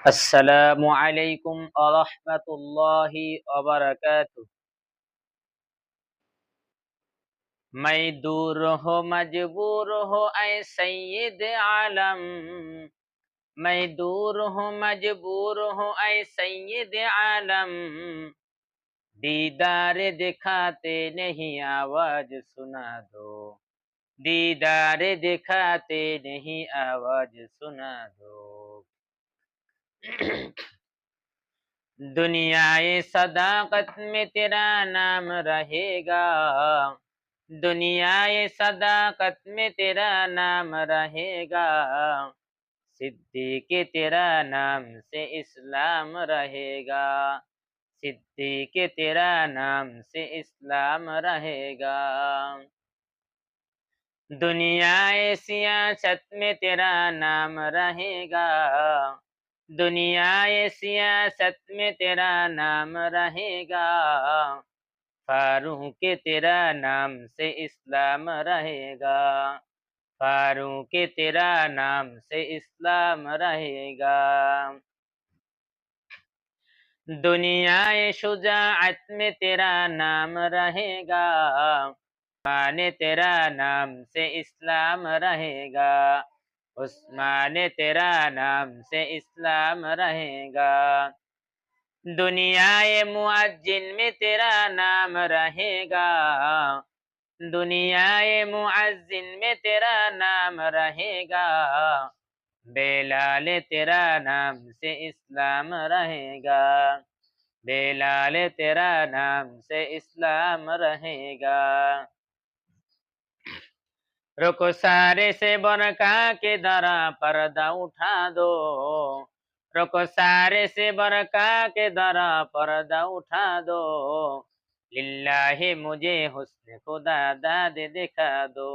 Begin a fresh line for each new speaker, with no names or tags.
السلام علیکم ورحمۃ اللہ وبرکاتہ۔ میں دور ہو مجبور ہو اے سید عالم، میں دور ہوں مجبور ہوں اے سید عالم، دیدار دکھاتے نہیں آواز سنا دو، دیدار دکھاتے نہیں آواز سنا دو۔ دنیائے صداقت میں تیرا نام رہے گا، دنیائے صداقت میں تیرا نام رہے گا، صدیق تیرا نام سے اسلام رہے گا، صدیق تیرا نام سے اسلام رہے گا۔ دنیائے سیاست میں تیرا نام رہے گا، دنیائے سیاست میں تیرا نام رہے گا، فاروق تیرا نام سے اسلام رہے گا، فاروق تیرا نام سے اسلام رہے گا۔ دنیائے شجاعت میں تیرا نام رہے گا، عثمان تیرا نام سے اسلام رہے گا، عثمان تیرا نام سے اسلام رہے گا۔ دنیائے معجن میں تیرا نام رہے گا، دنیائے معزن میں تیرا نام رہے گا، بلال تیرا نام سے اسلام رہے گا، بلال تیرا نام سے اسلام رہے گا۔ رکو سارے سے برکا کے درا پردہ اٹھا دو، رکو سارے سے برکا کے درا پردہ اٹھا دو، للہ مجھے حسن خدا داد دکھا دو۔